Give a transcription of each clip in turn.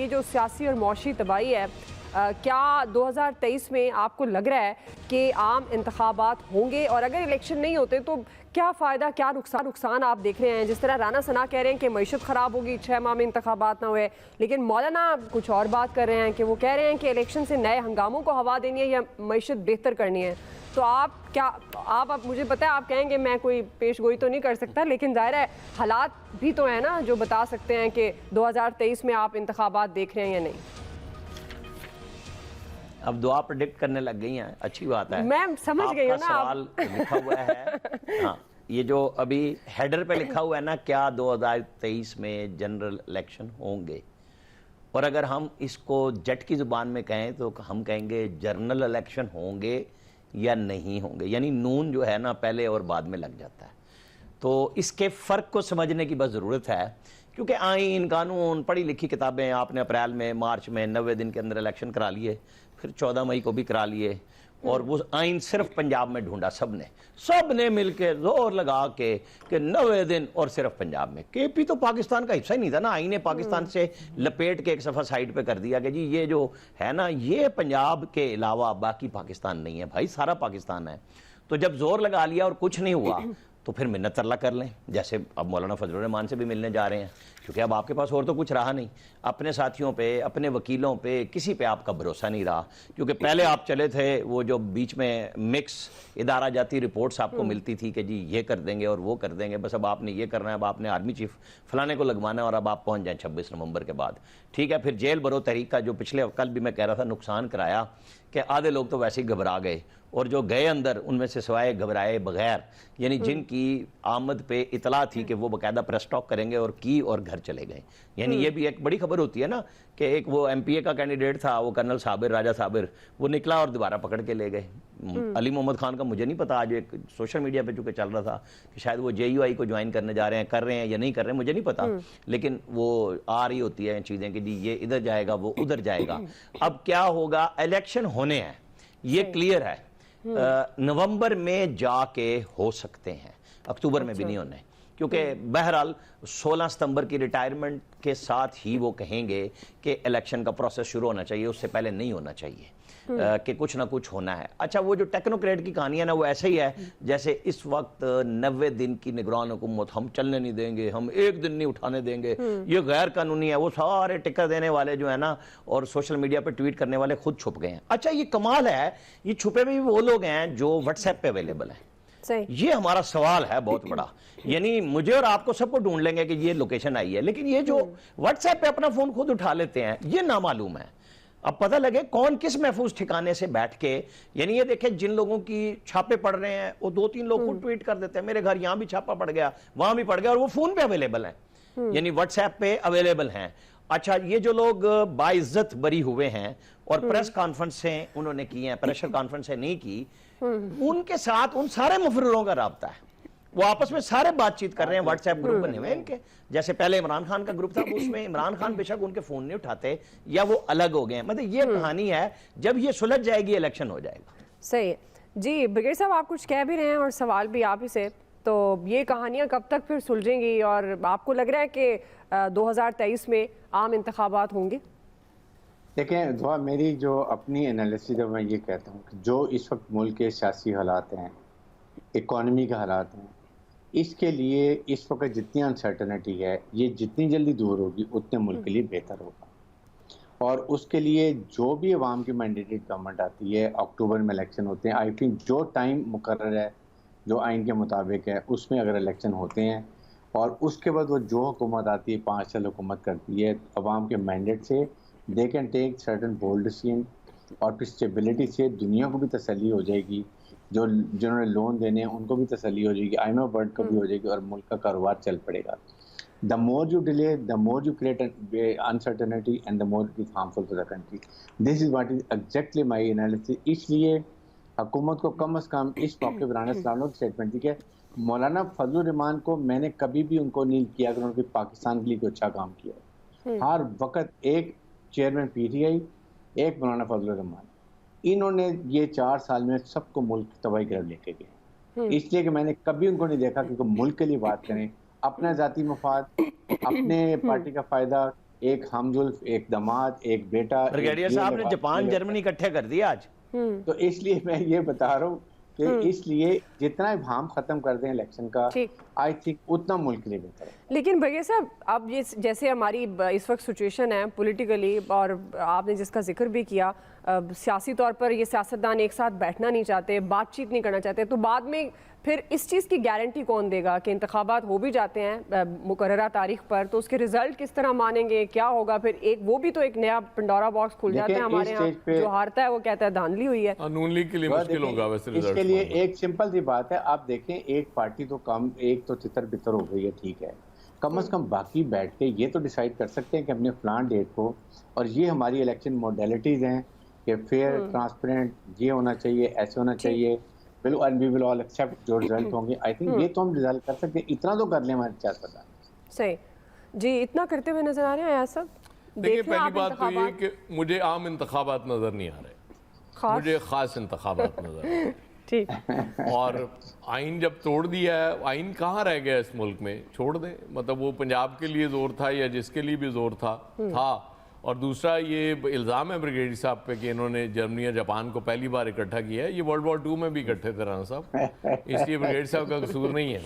ये जो सियासी और मौशी तबाही है, क्या 2023 में आपको लग रहा है कि आम इंतखाबात होंगे, और अगर इलेक्शन नहीं होते तो क्या फ़ायदा, क्या नुकसान आप देख रहे हैं? जिस तरह राना सना कह रहे हैं कि मईशत ख़राब होगी 6 माह में इंतखाबात ना हुए, लेकिन मौलाना कुछ और बात कर रहे हैं कि वो कह रहे हैं कि इलेक्शन से नए हंगामों को हवा देनी है या मईशत बेहतर करनी है। तो आप मुझे पता है आप कहेंगे मैं कोई पेश गोई तो नहीं कर सकता, लेकिन जाहिर है हालात भी तो है ना जो बता सकते हैं कि 2023 में आप इंतखाबात देख रहे हैं या नहीं। अब दुआ प्रेडिक्ट करने लग गई हैं, अच्छी बात है। मैं समझ गई हूं ना। सवाल लिखा हुआ है हाँ, ये जो अभी हेडर पे लिखा हुआ है ना, क्या 2023 में जनरल इलेक्शन होंगे, और अगर हम इसको जट की जुबान में कहें तो हम कहेंगे जनरल इलेक्शन होंगे या नहीं होंगे, यानी नून जो है ना पहले और बाद में लग जाता है। तो इसके फ़र्क को समझने की बस ज़रूरत है, क्योंकि आइन कानून पढ़ी लिखी किताबें आपने अप्रैल में मार्च में 90 दिन के अंदर इलेक्शन करा लिए, फिर 14 मई को भी करा लिए, और वो आइन सिर्फ पंजाब में ढूंढा सबने मिलके जोर लगा के कि 90 दिन और सिर्फ पंजाब में। केपी तो पाकिस्तान का हिस्सा ही नहीं था ना, आइन ने पाकिस्तान से लपेट के एक सफ़ा साइड पे कर दिया कि जी ये जो है ना ये पंजाब के अलावा बाकी पाकिस्तान नहीं है, भाई सारा पाकिस्तान है। तो जब जोर लगा लिया और कुछ नहीं हुआ तो फिर मिन्नत तरला कर लें, जैसे अब मौलाना फजलुर रहमान से भी मिलने जा रहे हैं, क्योंकि अब आपके पास और तो कुछ रहा नहीं। अपने साथियों पे, अपने वकीलों पे, किसी पे आपका भरोसा नहीं रहा, क्योंकि पहले आप चले थे वो जो बीच में मिक्स इदारा जाती रिपोर्ट्स आपको मिलती थी कि जी ये कर देंगे और वो कर देंगे, बस अब आपने ये करना है, अब आपने आर्मी चीफ फलाने को लगवाना है और अब आप पहुँच जाएँ 26 नवंबर के बाद। ठीक है, फिर जेल भरो तहरीक का जो पिछले कल भी मैं कह रहा था नुकसान कराया कि आधे लोग तो वैसे ही घबरा गए, और जो गए अंदर उनमें से सिवाय घबराए बगैर, यानी जिनकी आमद पे इतला थी कि वो बाकायदा प्रेस टॉक करेंगे और की और घर चले गए। यानी ये भी एक बड़ी खबर होती है ना कि एक वो एमपीए का कैंडिडेट था, वो कर्नल साबिर, राजा साबिर, वो निकला और दोबारा पकड़ के ले गए। अली मोहम्मद खान का मुझे नहीं पता, आज एक सोशल मीडिया पे चूंकि चल रहा था कि शायद वो जेयूआई को ज्वाइन करने जा रहे हैं, कर रहे हैं या नहीं कर रहे हैं मुझे नहीं पता, लेकिन वो आ रही होती है चीज़ें कि जी ये इधर जाएगा वो उधर जाएगा। अब क्या होगा, इलेक्शन होने हैं, ये क्लियर है, नवंबर में जाके हो सकते हैं, अक्टूबर में भी नहीं होने, क्योंकि बहरहाल 16 सितंबर की रिटायरमेंट के साथ ही वो कहेंगे कि इलेक्शन का प्रोसेस शुरू होना चाहिए, उससे पहले नहीं होना चाहिए, कि कुछ ना कुछ होना है। अच्छा, वो जो टेक्नोक्रेट की कहानी है ना, वो ऐसे ही है जैसे इस वक्त 90 दिन की निगरान हुकूमत, हम चलने नहीं देंगे, हम एक दिन नहीं उठाने देंगे, ये गैर कानूनी है। वो सारे टिक्कर देने वाले जो है ना और सोशल मीडिया पे ट्वीट करने वाले खुद छुप गए हैं। अच्छा, ये कमाल है, ये छुपे भी वो लोग हैं जो व्हाट्सएप पे अवेलेबल हैं। ये हमारा सवाल है बहुत बड़ा, यानी मुझे और आपको सबको ढूंढ लेंगे कि ये लोकेशन आई है, लेकिन ये जो व्हाट्सएप पे अपना फोन खुद उठा लेते हैं, ये नामालूम है। अब पता लगे कौन किस महफूज ठिकाने से बैठ के, यानी ये देखें जिन लोगों की छापे पड़ रहे हैं वो 2-3 लोग खुद ट्वीट कर देते हैं, मेरे घर यहां भी छापा पड़ गया, वहां भी पड़ गया, और वो फोन पे अवेलेबल है, यानी व्हाट्सएप पे अवेलेबल हैं। अच्छा, ये जो लोग बाइज्जत बरी हुए हैं और प्रेस कॉन्फ्रेंस से उन्होंने की है, प्रेशर कॉन्फ्रेंस से नहीं की, उनके साथ उन सारे मुफर्रिरों का राब्ता है, वो आपस में सारे बातचीत कर रहे हैं, व्हाट्सएप ग्रुप बने हुए हैं इनके। जैसे पहले इमरान खान का ग्रुप था, उसमें इमरान खान बेशक उनके फोन नहीं उठाते या वो अलग हो गए, मतलब ये कहानी है, जब ये सुलझ जाएगी इलेक्शन हो जाएगा। सही है जी। ब्रिगेड साहब, आप कुछ कह भी रहे हैं और सवाल भी आप ही से, तो ये कहानियां कब तक फिर सुलझेंगी, और आपको लग रहा है कि 2023 में आम इंतखाबात होंगे? देखें दुआ, मेरी जो अपनी एनालिसिस है मैं ये कहता हूँ कि जो इस वक्त मुल्क के सियासी हालात हैं, इकॉनमी के हालात हैं, इसके लिए इस वक्त जितनी अनसर्टनिटी है, ये जितनी जल्दी दूर होगी उतने मुल्क के लिए बेहतर होगा। और उसके लिए जो भी अवाम की मैंडेटेड गवर्नमेंट आती है, अक्टूबर में इलेक्शन होते हैं, आई थिंक जो टाइम मुकर्रर है जो आइन के मुताबिक है उसमें अगर इलेक्शन होते हैं और उसके बाद वो जो हुकूमत आती है 5 साल हुकूमत करती है, अवाम के मैंडेट से they can take certain bold decision, और फिर स्टेबिलिटी से दुनिया को भी तसल्ली हो जाएगी, जो जिन्होंने लोन देने हैं उनको भी तसल्ली हो जाएगी, IMF वर्ल्ड को भी हो जाएगी, और मुल्क का कारोबार चल पड़ेगा। The more you delay, the more you create uncertainty and the more it is harmful to the country. This is what is exactly my analysis. इसलिए हुकूमत को कम अज़ कम इस मौके पर आना सलाम स्टेटमेंट थी कि मौलाना फजलुर रहमान को मैंने कभी भी उनको नहीं किया कि उन्होंने पाकिस्तान के लिए कोई अच्छा काम किया। हर वक्त एक चेयरमैन PTI, एक मौलाना फजलुर रहमान, इन्होंने ये 4 साल में सबको मुल्क तबाही की तरफ लेके गए। इसलिए कि मैंने कभी उनको नहीं देखा कि मुल्क के लिए बात करें, अपना जाती मफाद, अपने पार्टी का फायदा एक हमजुल्फ, एक दामाद, एक बेटा, एक ब्रिगेडियर ये साहब ने लोग जापान आपके- जर्मनी इकट्ठे कर दिया आज। तो इसलिए मैं ये बता रहा हूँ कि इसलिए जितना हम खत्म कर दें इलेक्शन का, ठीक। आई थिंक उतना मुल्क के लिए बेहतर है। लेकिन भैया साहब, अब ये जैसे हमारी इस वक्त सिचुएशन है पॉलिटिकली, और आपने जिसका जिक्र भी किया, सियासी तौर पर ये सियासतदान एक साथ बैठना नहीं चाहते, बातचीत नहीं करना चाहते, तो बाद में फिर इस चीज़ की गारंटी कौन देगा कि इंतखाबात हो भी जाते हैं मुकर्ररा तारीख पर, तो उसके रिजल्ट किस तरह मानेंगे, क्या होगा फिर? एक वो भी तो एक नया पंडोरा बॉक्स खुल जाता है हमारे यहाँ। जो हारता है वो कहता है धांधली हुई है। नून लीग के लिए मुश्किल होगा वैसे रिजल्ट। इसके लिए एक सिंपल सी बात है, आप देखें एक पार्टी तो कम, एक तो तितर बितर हो गई है, ठीक है, कम से कम बाकी बैठ के ये तो डिसाइड कर सकते हैं कि अपने फलान डेट को, और ये हमारी इलेक्शन मोडेलिटीज हैं कि फेयर ट्रांसपेरेंट ये होना चाहिए, ऐसे होना चाहिए, बिल्कुल, and we will all accept जो रिजल्ट होंगे। आई थिंक ये तो हम रिजल्ट कर सकते हैं, इतना तो कर लें हमारे सियासतदान। सही जी, इतना करते हुए नजर आ रहे हैं आया सब। देखिए पहली बात तो ये कि मुझे आम इंतखाबात नजर नहीं आ रहे, मुझे खास इंतखाबात नजर आ रहे हैं। ठीक। और आइन जब तोड़ दिया है, आइन कहाँ रह गया इस मुल्क में? छोड़ दें, मतलब वो पंजाब के लिए जोर था या जिसके लिए भी जोर था। और दूसरा ये इल्ज़ाम है ब्रिगेडियर साहब पे कि इन्होंने जर्मनी या जापान को पहली बार इकट्ठा किया है। ये वर्ल्ड वॉर 2 में भी इकट्ठे थे राणा साहब, इसलिए ब्रिगेडियर साहब का कसूर नहीं है,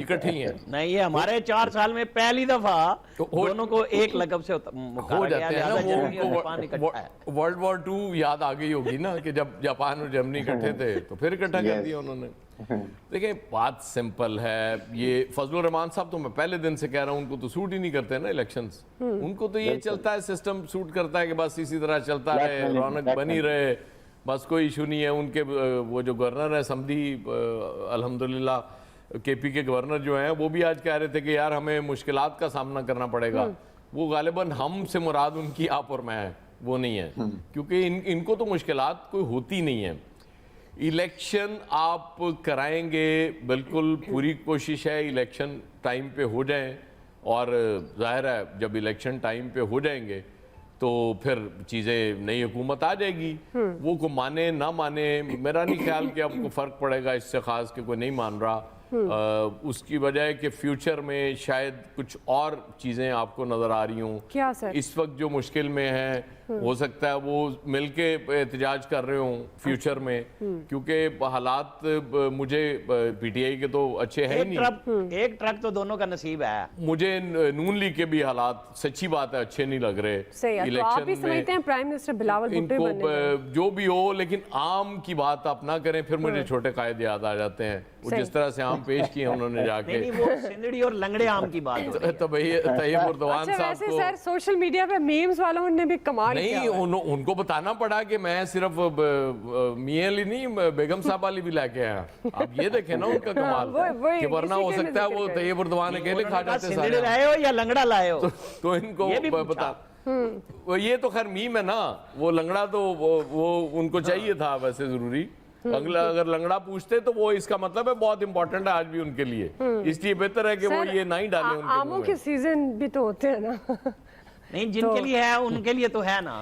इकट्ठे ही हैं। नहीं, ये हमारे 4 साल में पहली दफा दोनों को एक लकब से हो जाते हैं ना, जर्मनी और जापान वो इकट्ठा है। वर्ल्ड वॉर 2 याद आ गई होगी ना कि जब जापान और जर्मनी इकट्ठे थे तो फिर इकट्ठा कर दिया उन्होंने। देखिए बात सिंपल है, ये फजलुर रहमान साहब तो मैं पहले दिन से कह रहा हूँ, उनको तो सूट ही नहीं करते ना इलेक्शंस। उनको तो ये चलता है, सिस्टम सूट करता है कि बस इसी तरह चलता रहे, रौनक बनी रहे, बस कोई इशू नहीं है। उनके वो जो गवर्नर है समधी, अल्हम्दुलिल्लाह केपी के गवर्नर जो हैं, वो भी आज कह रहे थे कि यार हमें मुश्किलात का सामना करना पड़ेगा। वो गालिबन हम से मुराद उनकी आप और मैं है, वो नहीं है, क्योंकि इनको तो मुश्किलात कोई होती नहीं है। इलेक्शन आप कराएंगे, बिल्कुल पूरी कोशिश है इलेक्शन टाइम पे हो जाएं, और जाहिर है जब इलेक्शन टाइम पे हो जाएंगे तो फिर चीज़ें, नई हुकूमत आ जाएगी। वो को माने ना माने, मेरा नहीं ख्याल कि आपको फ़र्क पड़ेगा इससे ख़ास कि कोई नहीं मान रहा। उसकी वजह कि फ्यूचर में शायद कुछ और चीज़ें आपको नज़र आ रही हों। क्या सर? इस वक्त जो मुश्किल में है, हो सकता है वो मिलके एहतजाज कर रहे हों फ्यूचर में, क्योंकि हालात मुझे पीटीआई के तो अच्छे है ही नहीं। एक ट्रक तो दोनों का नसीब है। मुझे नून लीग के भी हालात, सच्ची बात है, अच्छे नहीं लग रहे। सही है, तो आप भी समझते हैं प्राइम मिनिस्टर बिलावल भुट्टो बनने इनको जो भी हो, लेकिन आम की बात आप ना करें, फिर मुझे छोटे कायदे याद आ जाते हैं, वो जिस तरह से आम पेश किए उन्होंने जाके। नहीं, वो सिंदड़ी और लंगड़े आम की बात हो रही है। तो भैया तैयब उर्दवान अच्छा, साहब वैसे को सर सोशल मीडिया पे मीम्स वालों ने भी कमाल नहीं, किया हुआ है। उनको बताना पड़ा कि मैं सिर्फ मियां अली नहीं, बेगम साहब वाली भी लेके आया। आप ये देखें ना उनका कमाल, वही, कि वरना इसी हो के मैं सकता है जिक्र वो कर रही तैयब उर्दवान अकेले खा जाते सिंदड़ी सारे। लाए हो या लंगड़ा लाए हो? तो इनको ये भी बता, वो ये तो खैर मीम है ना, वो लंगड़ा तो वो उनको चाहिए था वैसे जरूरी। अगर लंगड़ा पूछते तो वो इसका मतलब है बहुत इंपॉर्टेंट है आज भी उनके लिए, इसलिए बेहतर है कि वो सर, ये ना ही डालें उनके आमों मुंह के में। सीजन भी तो होते हैं ना। नहीं, जिनके लिए है उनके लिए तो है ना।